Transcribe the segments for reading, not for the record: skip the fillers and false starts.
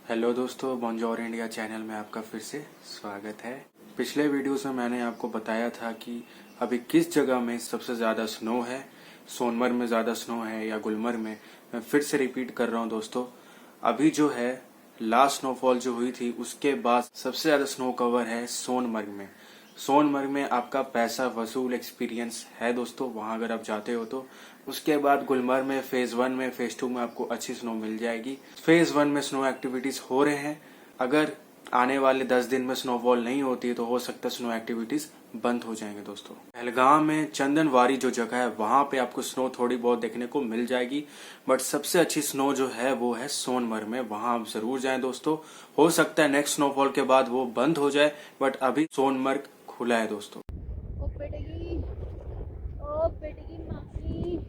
Hello दोस्तों, bonjour India channel में आपका फिर से स्वागत है। पिछले वीडियोस में मैंने आपको बताया था कि अभी किस जगह में सबसे ज़्यादा स्नो है, सोनमर्ग में ज़्यादा स्नो है या गुलमर्ग में। मैं फिर से रिपीट कर रहा हूँ दोस्तों, अभी जो है लास्ट स्नोफॉल जो हुई थी उसके बाद सबसे ज़्यादा स्नो कवर है सोनमर्ग में। सोनमर्ग में आपका पैसा वसूल एक्सपीरियंस है दोस्तों, वहां अगर आप जाते हो तो। उसके बाद गुलमर्ग में फेज 1 में फेज 2 में आपको अच्छी स्नो मिल जाएगी। फेज 1 में स्नो एक्टिविटीज हो रहे हैं, अगर आने वाले 10 दिन में स्नोफॉल नहीं होती है तो हो सकता है स्नो एक्टिविटीज बंद हो जाएंगे दोस्तों। पहलगाम में चंदनवारी जो जगह है वहां पे आपको स्नो थोड़ी बहुत देखने को मिल जाएगी, बट सबसे अच्छी स्नो जो है वो है सोनमर्ग में, वहां आप जरूर जाएं दोस्तों। हो सकता है नेक्स्ट स्नोफॉल के बाद वो बंद हो जाए, बट अभी सोनमर्ग खुला है दोस्तों। ओ पेटेगी, ओ पेटेगी मामी।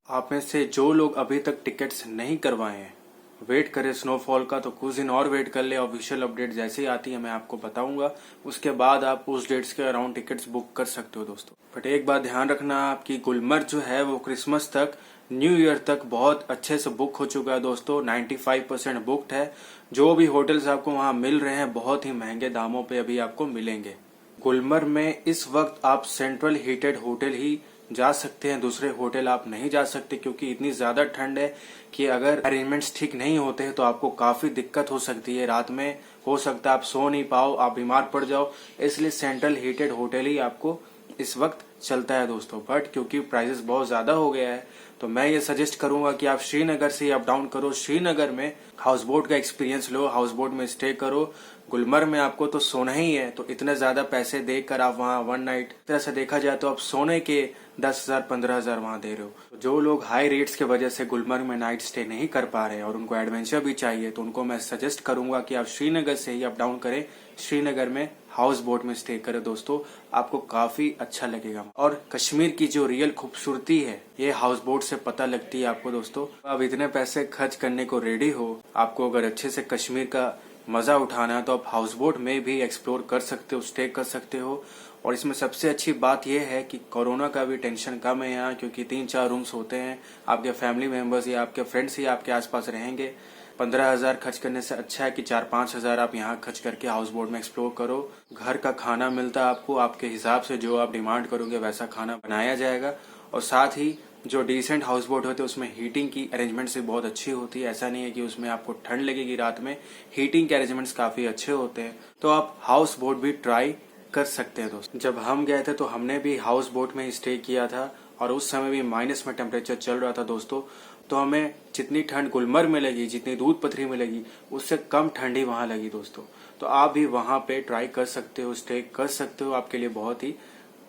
आप में से जो लोग अभी तक टिकट्स नहीं करवाए हैं, वेट करें स्नोफॉल का, तो कुछ दिन और वेट कर ले। ऑफिशियल अपडेट जैसे ही आती है मैं आपको बताऊंगा, उसके बाद आप उस डेट्स के अराउंड टिकट्स बुक कर सकते हो दोस्तों। बट एक बात ध्यान रखना, आपकी गुलमर्ग जो है वो क्रिसमस तक, न्यू ईयर तक बहुत अच्छे से बुक हो चुका है दोस्तों। 95% बुक्ड है। जो भी होटल्स आपको वहां मिल रहे हैं बहुत ही महंगे दामों पे अभी आपको मिलेंगे। गुलमर्ग में इस वक्त आप सेंट्रल हीटेड होटल ही जा सकते हैं, दूसरे होटल आप नहीं जा सकते, क्योंकि इतनी ज्यादा ठंड है कि अगर अरेंजमेंट्स ठीक नहीं होते हैं तो आपको काफी दिक्कत हो सकती है। रात में हो सकता है आप सो नहीं पाओ, आप बीमार पड़ जाओ, इसलिए सेंट्रल हीटेड होटल ही आपको इस वक्त चलता है दोस्तों। बट क्योंकि प्राइसेस बहुत ज्यादा हो गया है तो मैं ये सजेस्ट करूंगा कि आप श्रीनगर से अप डाउन करो। श्रीनगर में हाउस बोट का एक्सपीरियंस लो, हाउस बोट में स्टे करो। गुलमर्ग में आपको तो सोना ही है, तो इतने ज्यादा पैसे देकर आप वहाँ वन नाइट, तरह से देखा जाए तो आप सोने के 10,000 15,000 वहाँ दे रहे हो। तो जो लोग हाई रेट्स के वजह से गुलमर्ग में नाइट स्टे नहीं कर पा रहे हैं और उनको एडवेंचर भी चाहिए, तो उनको मैं सजेस्ट करूंगा कि आप श्रीनगर से ही अप डाउन करें। श्रीनगर में हाउस बोट में स्टे करें दोस्तों, आपको काफी अच्छा लगेगा। और कश्मीर की जो रियल खूबसूरती है ये हाउस बोट से पता लगती है आपको दोस्तों। आप इतने पैसे खर्च करने को रेडी हो, आपको अगर अच्छे से कश्मीर का मजा उठाना है तो आप हाउस बोट में भी एक्सप्लोर कर सकते हो, स्टे कर सकते हो। और इसमें सबसे अच्छी बात यह है कि कोरोना का भी टेंशन कम है यहाँ, क्योंकि 3-4 रूम्स होते हैं। आपके फैमिली मेंबर्स या आपके फ्रेंड्स ही आपके आसपास रहेंगे। 15,000 खर्च करने से अच्छा है कि 4-5 हजार आप यहाँ खर्च करके हाउस बोट में एक्सप्लोर करो। घर का खाना मिलता है आपको, आपके हिसाब से जो आप डिमांड करोगे वैसा खाना बनाया जाएगा। और साथ ही जो डिसेंट हाउस बोट होते हैं उसमें हीटिंग की अरेंजमेंट्स भी बहुत अच्छी होती है। ऐसा नहीं है कि उसमें आपको ठंड लगेगी रात में, हीटिंग के अरेंजमेंट्स काफी अच्छे होते हैं। तो आप हाउस बोट भी ट्राई कर सकते हैं दोस्तों। जब हम गए थे तो हमने भी हाउस बोट में ही स्टे किया था और उस समय भी माइनस में टेम्परेचर चल रहा था दोस्तों। तो हमें जितनी ठंड गुलमर्ग में लगी, जितनी दूध पथरी में लगी, उससे कम ठंडी वहां लगी दोस्तों। तो आप भी वहां पे ट्राई कर सकते हो, स्टे कर सकते हो। आपके लिए बहुत ही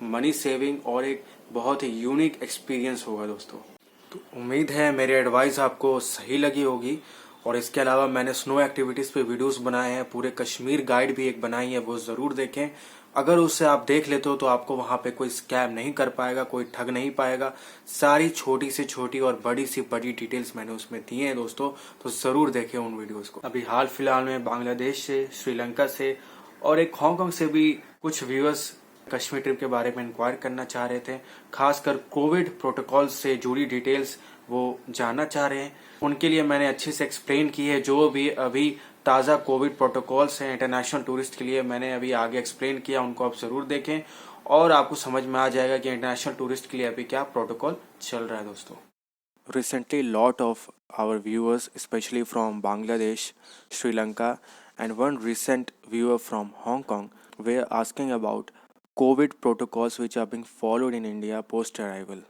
मनी सेविंग और एक बहुत ही यूनिक एक्सपीरियंस होगा दोस्तों। तो उम्मीद है मेरी एडवाइस आपको सही लगी होगी। और इसके अलावा मैंने स्नो एक्टिविटीज पे वीडियोस बनाए हैं, पूरे कश्मीर गाइड भी एक बनाई है, वो जरूर देखें। अगर उससे आप देख लेते हो तो आपको वहां पे कोई स्कैम नहीं कर पाएगा, कोई ठग नहीं पाएगा। सारी छोटी से छोटी और बड़ी सी बड़ी डिटेल्स मैंने उसमें दी हैं दोस्तों, तो जरूर देखें उन वीडियोस को। अभी हाल फिलहाल में बांग्लादेश से, श्रीलंका से और एक हांगकांग से भी कुछ व्यूअर्स कश्मीर ट्रिप के बारे में इंक्वायर करना चाह रहे थे, खासकर कोविड प्रोटोकॉल से जुड़ी डिटेल्स वो जानना चाह रहे हैं। उनके लिए मैंने अच्छे से एक्सप्लेन की है। जो भी अभी ताज़ा कोविड प्रोटोकॉल्स हैं इंटरनेशनल टूरिस्ट के लिए, मैंने अभी आगे एक्सप्लेन किया, उनको आप ज़रूर देखें और आपको समझ में आ जाएगा कि इंटरनेशनल टूरिस्ट के लिए अभी क्या प्रोटोकॉल चल रहा है दोस्तों। Recently, lot of our viewers, especially from Bangladesh, Sri Lanka, and one recent viewer from Hong Kong, were asking about COVID protocols which are being followed in India post-arrival.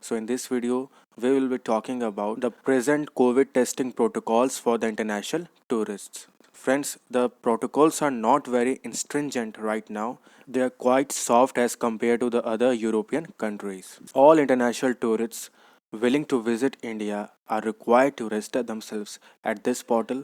So in this video, we will be talking about the present COVID testing protocols for the international tourists. Friends, the protocols are not very stringent right now. They are quite soft as compared to the other European countries. All international tourists willing to visit India are required to register themselves at this portal.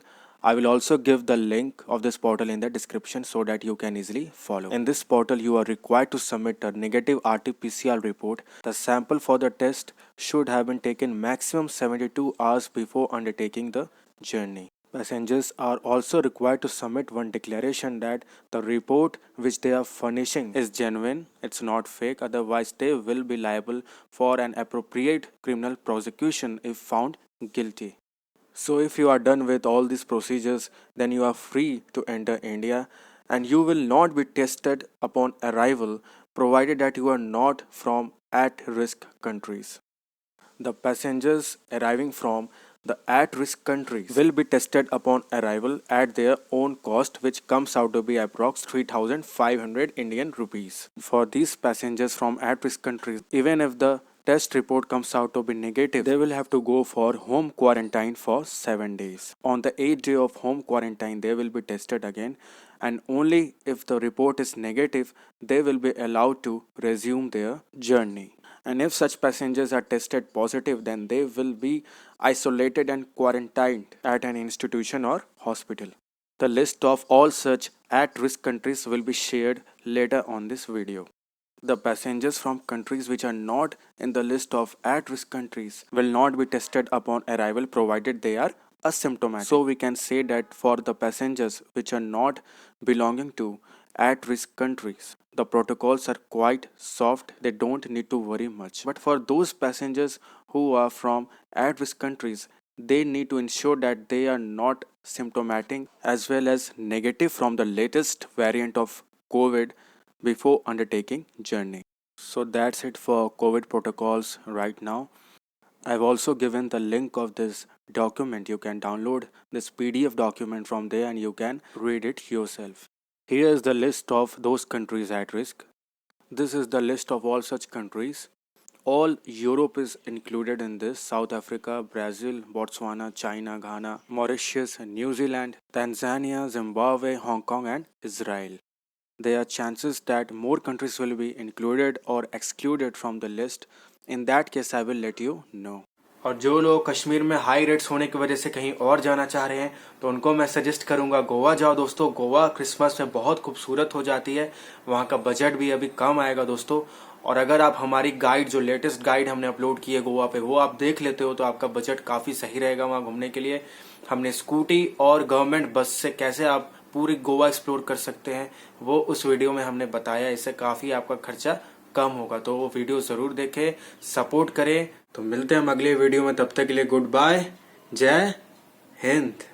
I will also give the link of this portal in the description so that you can easily follow. In this portal, you are required to submit a negative RT-PCR report. The sample for the test should have been taken maximum 72 hours before undertaking the journey. Passengers are also required to submit one declaration that the report which they are furnishing is genuine, it's not fake, otherwise they will be liable for an appropriate criminal prosecution if found guilty. So if you are done with all these procedures, then you are free to enter India and you will not be tested upon arrival provided that you are not from at-risk countries. The passengers arriving from the at-risk countries will be tested upon arrival at their own cost, which comes out to be approx 3,500 Indian rupees. For these passengers from at-risk countries, even if the test report comes out to be negative, they will have to go for home quarantine for 7 days. On the 8th day of home quarantine, they will be tested again, and only if the report is negative, they will be allowed to resume their journey. And if such passengers are tested positive, then they will be isolated and quarantined at an institution or hospital. The list of all such at-risk countries will be shared later on this video. The passengers from countries which are not in the list of at-risk countries will not be tested upon arrival provided they are asymptomatic. So we can say that for the passengers which are not belonging to at-risk countries, the protocols are quite soft, they don't need to worry much. But for those passengers who are from at-risk countries, they need to ensure that they are not symptomatic as well as negative from the latest variant of COVID before undertaking journey. So that's it for COVID protocols right now. I've also given the link of this document. You can download this PDF document from there and you can read it yourself. Here is the list of those countries at risk. This is the list of all such countries. All Europe is included in this: South Africa, Brazil, Botswana, China, Ghana, Mauritius, New Zealand, Tanzania, Zimbabwe, Hong Kong and Israel. There are chances that more countries will be included or excluded from the list. In that case, I will let you know. और जो लोग कश्मीर में high rates होने की वजह से कहीं और जाना चाह रहे हैं तो उनको मैं सजेस्ट करूंगा गोवा जाओ दोस्तों। गोवा क्रिसमस में बहुत खूबसूरत हो जाती है, वहाँ का बजट भी अभी कम आएगा दोस्तों। और अगर आप हमारी गाइड, जो लेटेस्ट गाइड हमने अपलोड की है गोवा पे, वो आप देख लेते हो तो आपका बजट काफ़ी सही रहेगा वहाँ घूमने के लिए। हमने स्कूटी और गवर्नमेंट बस से कैसे आप पूरी गोवा एक्सप्लोर कर सकते हैं वो उस वीडियो में हमने बताया। इससे काफ़ी आपका खर्चा कम होगा, तो वो वीडियो ज़रूर देखें, सपोर्ट करें। तो मिलते हैं हम अगले वीडियो में, तब तक के लिए गुड बाय, जय हिंद।